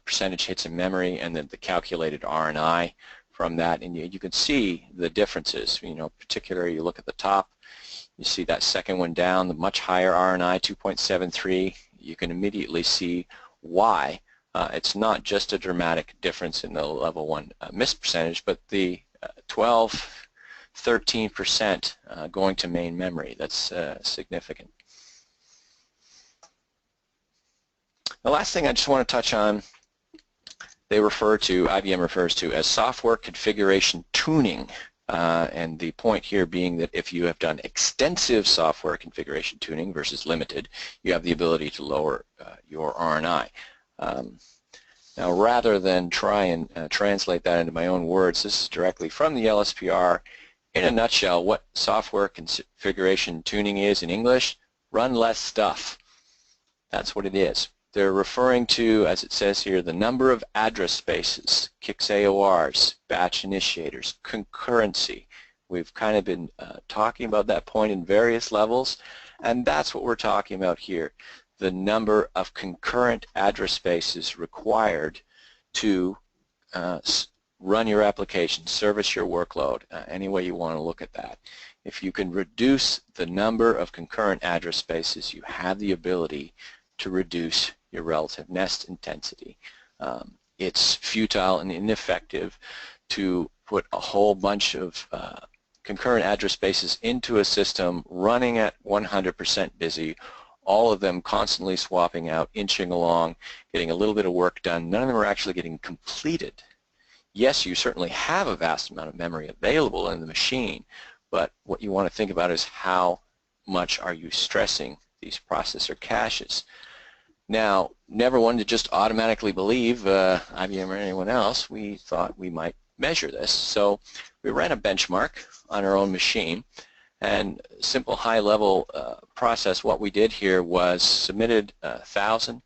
percentage hits in memory, and then the calculated RNI from that. And you can see the differences. Particularly you look at the top, you see that second one down, the much higher RNI, 2.73. You can immediately see why. It's not just a dramatic difference in the level 1 miss percentage, but the 13% going to main memory. That's significant. The last thing I just want to touch on, IBM refers to as software configuration tuning. And the point here being that if you have done extensive software configuration tuning versus limited, you have the ability to lower your RNI. Now, rather than try and translate that into my own words, this is directly from the LSPR. In a nutshell, what software configuration tuning is in English: run less stuff. That's what it is. They're referring to, as it says here, the number of address spaces, CICS AORs, batch initiators, concurrency. We've kind of been talking about that point in various levels, and that's what we're talking about here. The number of concurrent address spaces required to run your application, service your workload, any way you want to look at that. If you can reduce the number of concurrent address spaces, you have the ability to reduce your relative nest intensity. It's futile and ineffective to put a whole bunch of concurrent address spaces into a system running at 100% busy, all of them constantly swapping out, inching along, getting a little bit of work done. None of them are actually getting completed. Yes, you certainly have a vast amount of memory available in the machine, but what you want to think about is how much are you stressing these processor caches. Now, never one to just automatically believe IBM or anyone else. We thought we might measure this. So we ran a benchmark on our own machine, and simple high-level process. What we did here was submitted 1,000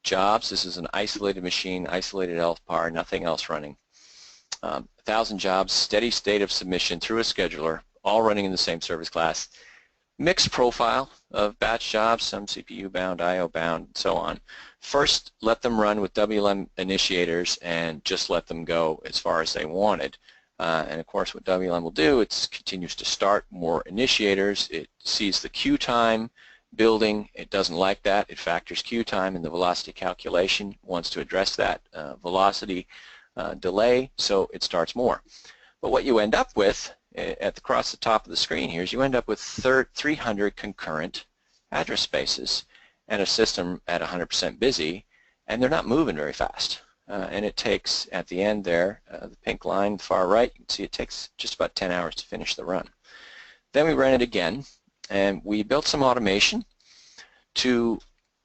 jobs. This is an isolated machine, isolated LPAR, nothing else running. 1,000 jobs, steady state of submission through a scheduler, all running in the same service class. Mixed profile of batch jobs, some CPU bound, IO bound, and so on. First, let them run with WLM initiators and just let them go as far as they wanted. And of course what WLM will do, it continues to start more initiators. It sees the queue time building. It doesn't like that. It factors queue time in the velocity calculation, wants to address that velocity delay, so it starts more. But what you end up with across the top of the screen here is you end up with 300 concurrent address spaces and a system at 100% busy, and they're not moving very fast. And it takes, at the end there, the pink line far right, you can see it takes just about 10 hours to finish the run. Then we ran it again, and we built some automation to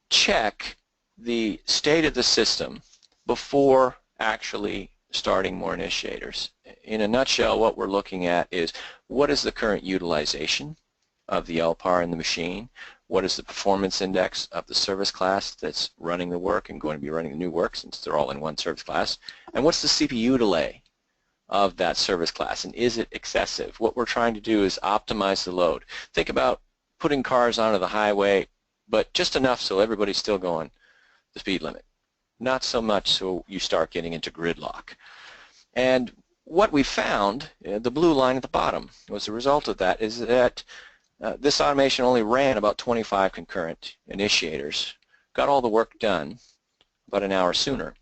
check the state of the system before actually starting more initiators. In a nutshell, what we're looking at is what is the current utilization of the LPAR in the machine, what is the performance index of the service class that's running the work and going to be running the new work since they're all in one service class, and what's the CPU delay of that service class, and is it excessive? What we're trying to do is optimize the load. Think about putting cars onto the highway, but just enough so everybody's still going the speed limit. Not so much so you start getting into gridlock. And what we found, the blue line at the bottom, was the result of that is that this automation only ran about 25 concurrent initiators, got all the work done about an hour sooner.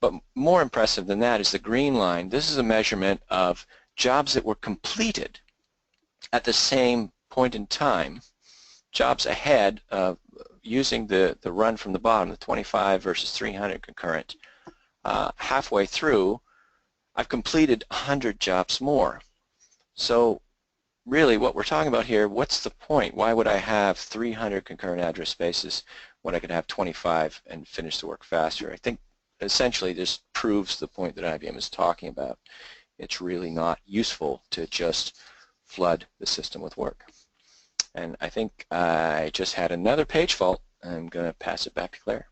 But more impressive than that is the green line. This is a measurement of jobs that were completed at the same point in time, jobs ahead of using the run from the bottom, the 25 versus 300 concurrent, halfway through, I've completed 100 jobs more. So really what we're talking about here, what's the point? Why would I have 300 concurrent address spaces when I could have 25 and finish the work faster? I think essentially this proves the point that IBM is talking about. It's really not useful to just flood the system with work. And I think I just had another page fault. I'm going to pass it back to Claire.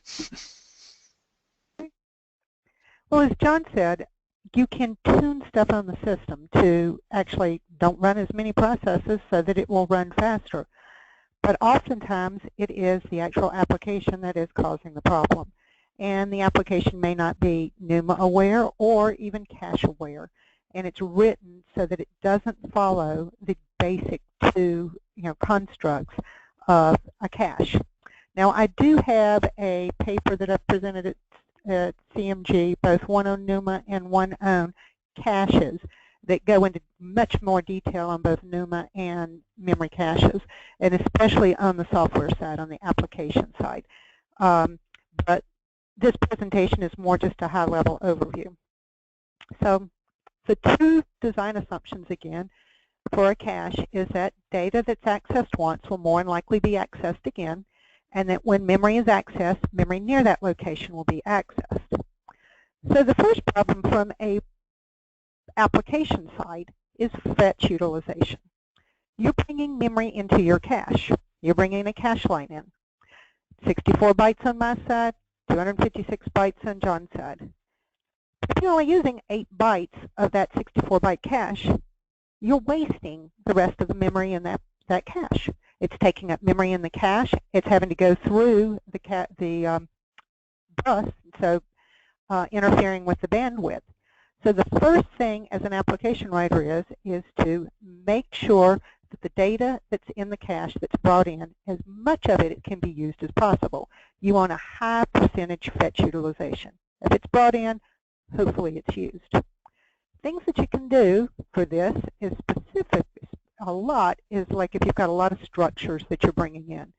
Well, as John said, you can tune stuff on the system to actually don't run as many processes so that it will run faster. But oftentimes it is the actual application that is causing the problem. And the application may not be Noma aware or even cache aware. And it's written so that it doesn't follow the basic two constructs of a cache. Now, I do have a paper that I've presented at CMG, both one on Noma and one on caches, that go into much more detail on both Noma and memory caches, and especially on the software side, on the application side. But this presentation is more just a high-level overview. So the two design assumptions, again, for a cache is that data that's accessed once will more than likely be accessed again, and that when memory is accessed, memory near that location will be accessed. So the first problem from a application side is fetch utilization. You're bringing memory into your cache. You're bringing a cache line in. 64 bytes on my side, 256 bytes on John's side. If you're only using 8 bytes of that 64-byte cache, you're wasting the rest of the memory in that cache. It's taking up memory in the cache. It's having to go through the bus, so interfering with the bandwidth. So the first thing as an application writer is to make sure that the data that's in the cache that's brought in, as much of it can be used as possible. You want a high percentage fetch utilization. If it's brought in, hopefully it's used. Things that you can do for this is specific. A lot is like if you've got a lot of structures that you're bringing in,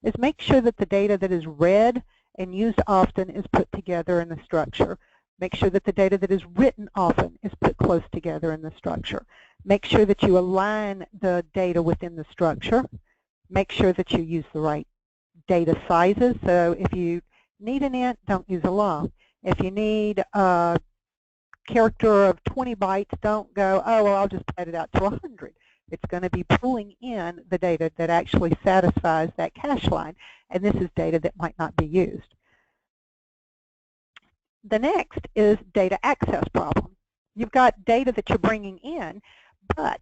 is make sure that the data that is read and used often is put together in the structure. Make sure that the data that is written often is put close together in the structure. Make sure that you align the data within the structure. Make sure that you use the right data sizes. So if you need an int, don't use a long. If you need a character of 20 bytes, don't go, oh, well, I'll just pad it out to 100. It's going to be pulling in the data that actually satisfies that cache line, and this is data that might not be used. The next is data access problem. You've got data that you're bringing in, but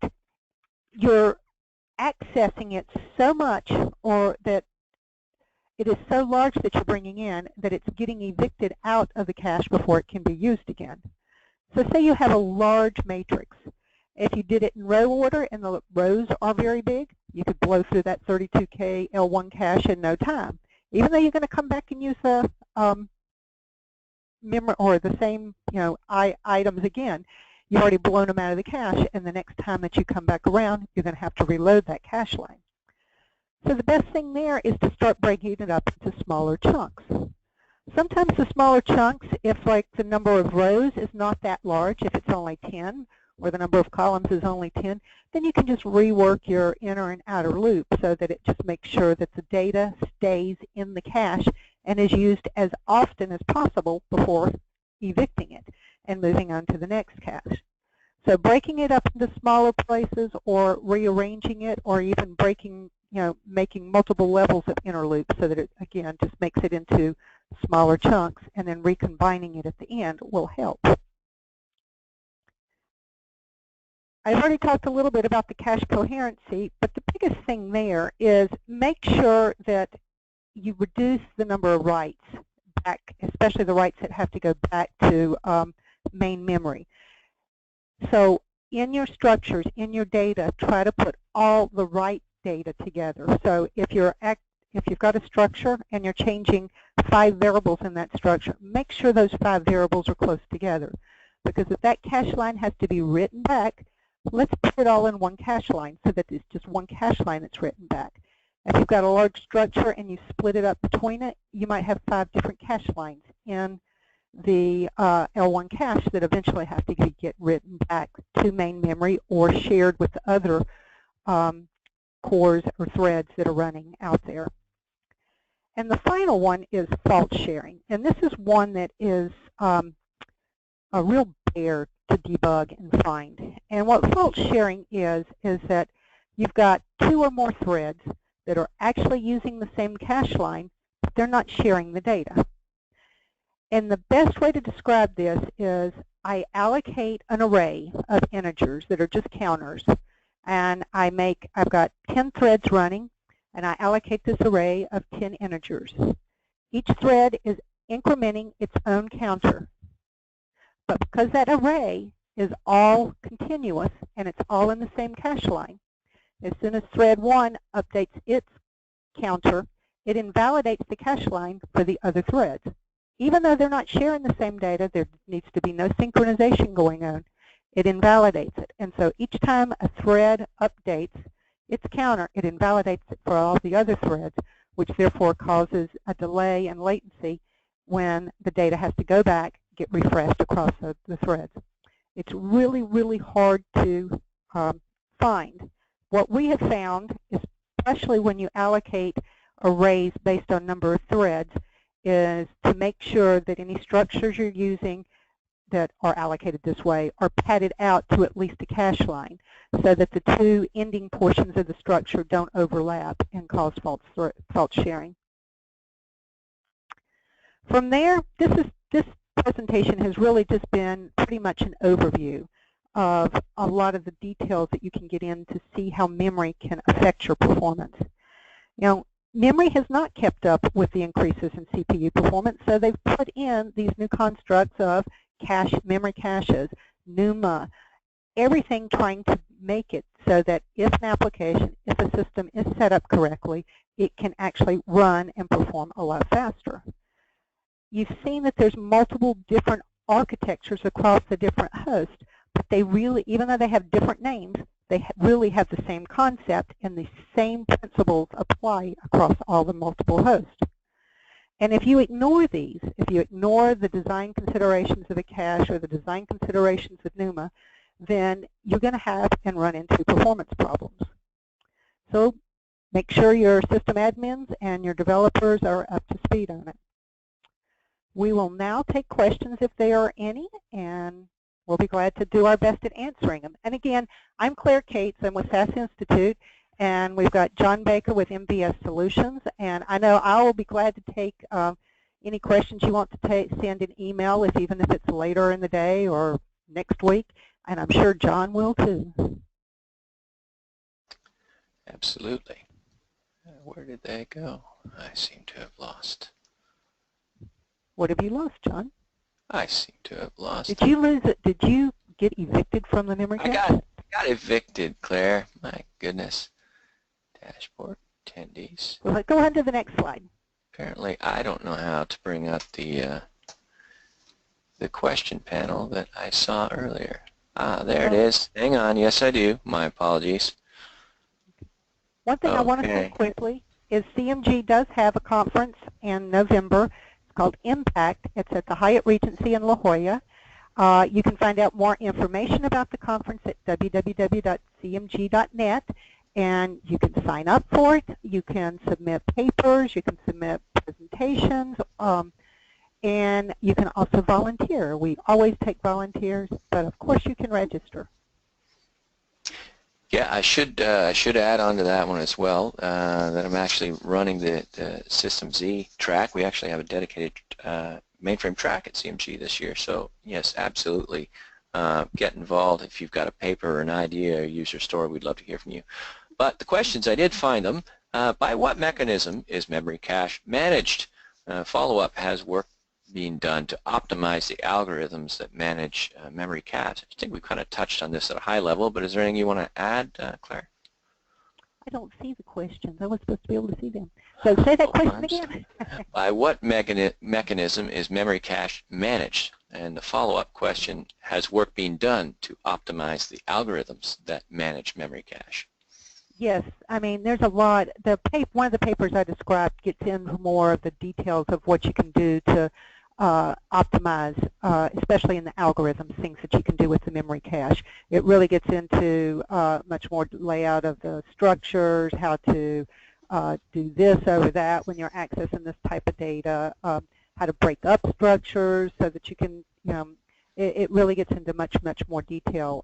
you're accessing it so much, or that it is so large that you're bringing in that it's getting evicted out of the cache before it can be used again. So say you have a large matrix. If you did it in row order and the rows are very big, you could blow through that 32K L1 cache in no time. Even though you're going to come back and use the memory or the same items again, you've already blown them out of the cache, and the next time that you come back around, you're going to have to reload that cache line. So the best thing there is to start breaking it up into smaller chunks. Sometimes the smaller chunks, if like the number of rows is not that large, if it's only 10, or the number of columns is only 10, then you can just rework your inner and outer loop so that it just makes sure that the data stays in the cache and is used as often as possible before evicting it and moving on to the next cache. So breaking it up into smaller places, or rearranging it, or even breaking, making multiple levels of inner loops so that it, again, just makes it into smaller chunks, and then recombining it at the end will help. I've already talked a little bit about the cache coherency, but the biggest thing there is make sure that you reduce the number of writes back, especially the writes that have to go back to main memory. So in your structures, in your data, try to put all the right data together. So if you've got a structure and you're changing 5 variables in that structure, make sure those 5 variables are close together. Because if that cache line has to be written back, Let's put it all in one cache line so that it's just one cache line that's written back. If you've got a large structure and you split it up between it, you might have 5 different cache lines in the L1 cache that eventually have to get written back to main memory or shared with other cores or threads that are running out there. And the final one is fault sharing. And this is one that is a real bear to debug and find. And what fault sharing is that you've got 2 or more threads that are actually using the same cache line, but they're not sharing the data. And the best way to describe this is I allocate an array of integers that are just counters, and I've got 10 threads running, and I allocate this array of 10 integers. Each thread is incrementing its own counter. But because that array is all continuous and it's all in the same cache line, as soon as thread 1 updates its counter, it invalidates the cache line for the other threads. Even though they're not sharing the same data, there needs to be no synchronization going on. It invalidates it. And so each time a thread updates its counter, it invalidates it for all the other threads, which therefore causes a delay and latency when the data has to go back, get refreshed across the threads. It's really, really hard to find. What we have found, especially when you allocate arrays based on number of threads, is to make sure that any structures you're using that are allocated this way are padded out to at least a cache line so that the 2 ending portions of the structure don't overlap and cause fault sharing. From there, this presentation has really just been pretty much an overview of a lot of the details that you can get in to see how memory can affect your performance. Memory has not kept up with the increases in CPU performance, so they've put in these new constructs of memory caches, Noma, everything trying to make it so that if an application, if a system is set up correctly, it can actually run and perform a lot faster. You've seen that there's multiple different architectures across the different hosts, but they really, even though they have different names, they really have the same concept and the same principles apply across all the multiple hosts. And if you ignore these, if you ignore the design considerations of a cache or the design considerations of Noma, then you're going to have and run into performance problems. So make sure your system admins and your developers are up to speed on it. We will now take questions if there are any, and we'll be glad to do our best at answering them. And again, I'm Claire Cates. I'm with SAS Institute, and we've got John Baker with MBS Solutions. And I know I will be glad to take any questions you want to send an email, even if it's later in the day or next week. And I'm sure John will too. Absolutely. Where did they go? I seem to have lost. What have you lost, John? I seem to have lost. Did you lose it? Did you get evicted from the memory cache? I got evicted, Claire. My goodness. Dashboard, attendees. Well, go on to the next slide. Apparently, I don't know how to bring up the question panel that I saw earlier. Ah, there it is. Hang on. Yes, I do. My apologies. One thing I want to say quickly is CMG does have a conference in November. It's called Impact. It's at the Hyatt Regency in La Jolla. You can find out more information about the conference at www.cmg.net, and you can sign up for it. You can submit papers. You can submit presentations, and you can also volunteer. We always take volunteers, but of course you can register. Yeah, I should add on to that one as well that I'm actually running the System Z track. We actually have a dedicated mainframe track at CMG this year. So yes, absolutely, get involved. If you've got a paper or an idea or user story, we'd love to hear from you. But the questions, I did find them. By what mechanism is memory cache managed? Follow-up, has work being done to optimize the algorithms that manage memory cache? I think we kind of touched on this at a high level, but is there anything you want to add, Claire? I don't see the questions. I was supposed to be able to see them. So say that question again. By what mechanism is memory cache managed? And the follow-up question, has work been done to optimize the algorithms that manage memory cache? Yes, I mean, there's a lot. One of the papers I described gets into more of the details of what you can do to optimize, especially in the algorithms, things that you can do with the memory cache. It really gets into much more layout of the structures, how to do this over that when you're accessing this type of data, how to break up structures so that you can, it really gets into much more detail.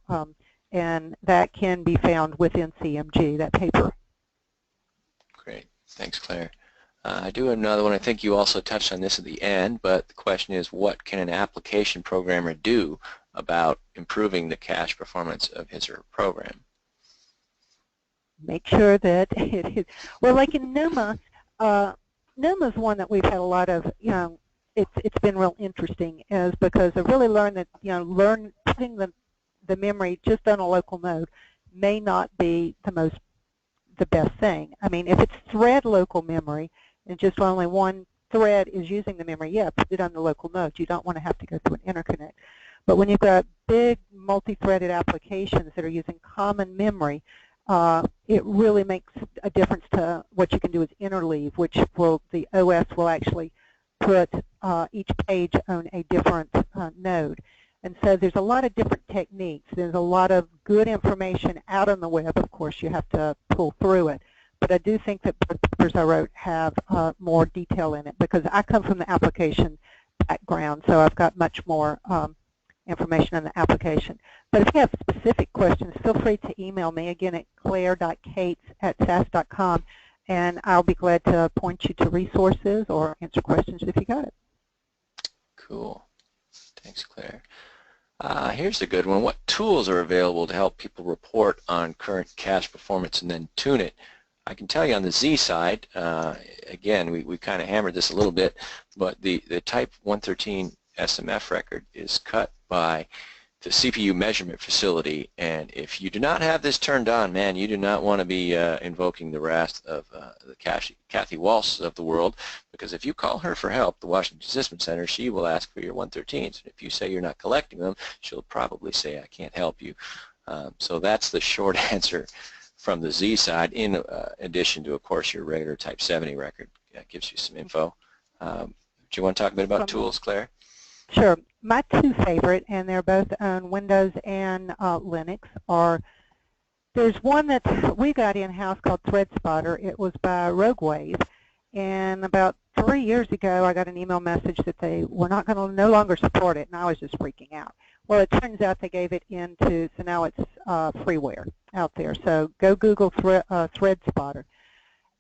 And that can be found within CMG, that paper. Great. Thanks, Claire. I do have another one. I think you also touched on this at the end, but the question is, what can an application programmer do about improving the cache performance of his or her program? Make sure that it is, well, like in Noma, Noma's one that we've had a lot of, it's been real interesting, is because I've really learned that, putting the memory just on a local node may not be the best thing. I mean, if it's thread local memory and just only one thread is using the memory, yeah, put it on the local node. You don't want to have to go through an interconnect. But when you've got big multi-threaded applications that are using common memory, it really makes a difference to what you can do with interleave, which the OS will actually put each page on a different node. And so there's a lot of different techniques. There's a lot of good information out on the web. Of course, you have to pull through it. But I do think that the papers I wrote have more detail in it, because I come from the application background, so I've got much more information on the application. But if you have specific questions, feel free to email me, again, at claire.cates@sas.com, and I'll be glad to point you to resources or answer questions if you got it. Cool. Thanks, Claire. Here's a good one. What tools are available to help people report on current cache performance and then tune it? I can tell you on the Z side, again, we kind of hammered this a little bit, but the type 113 SMF record is cut by the CPU measurement facility, and if you do not have this turned on, man, you do not want to be invoking the wrath of the Kathy Walsh of the world, because if you call her for help, the Washington System Center, she will ask for your 113s. If you say you're not collecting them, she'll probably say, I can't help you. So that's the short answer from the Z side, in addition to, of course, your regular Type 70 record. That gives you some info. Do you want to talk a bit about tools, Claire? Sure. My two favorite, and they're both on Windows and Linux, there's one that we got in-house called ThreadSpotter. It was by RogueWave, and about 3 years ago I got an email message that they were not going to no longer support it, and I was just freaking out. Well, it turns out they gave it into, so now it's freeware out there. So go Google ThreadSpotter.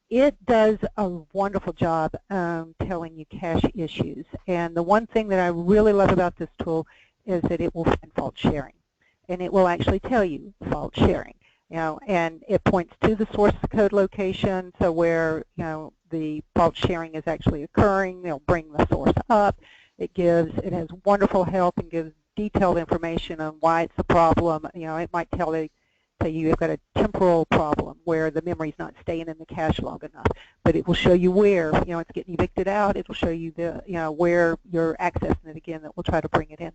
It does a wonderful job telling you cache issues. And the one thing that I really love about this tool is that it will find fault sharing. And it will actually tell you fault sharing. And it points to the source code location, so where the fault sharing is actually occurring. They'll bring the source up. It has wonderful help and gives detailed information on why it's a problem. It might tell you you've got a temporal problem where the memory's not staying in the cache long enough, but it will show you where it's getting evicted out. It will show you where you're accessing it again. That will try to bring it in.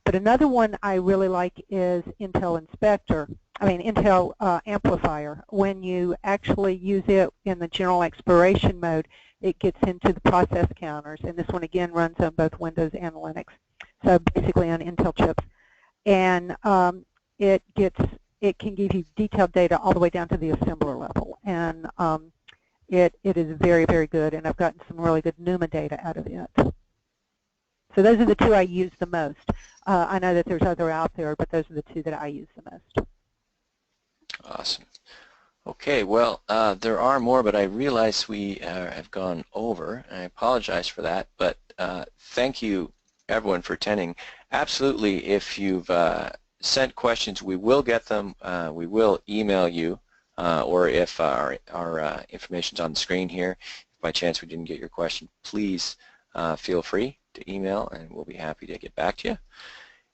But another one I really like is Intel Amplifier. When you actually use it in the general exploration mode, it gets into the process counters, and this one again runs on both Windows and Linux, so basically on Intel chips. And it can give you detailed data all the way down to the assembler level, and it is very, very good, and I've gotten some really good Noma data out of it. So those are the two I use the most. I know that there's other out there, but those are the two that I use the most. Awesome. Okay, well, there are more, but I realize we have gone over. I apologize for that, but thank you, everyone, for attending. Absolutely, if you've sent questions, we will get them. We will email you, or if our information's on the screen here, if by chance we didn't get your question, please feel free to email, and we'll be happy to get back to you.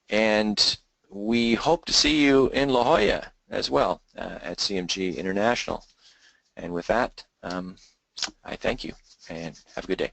And we hope to see you in La Jolla as well at CMG International. And with that, I thank you and have a good day.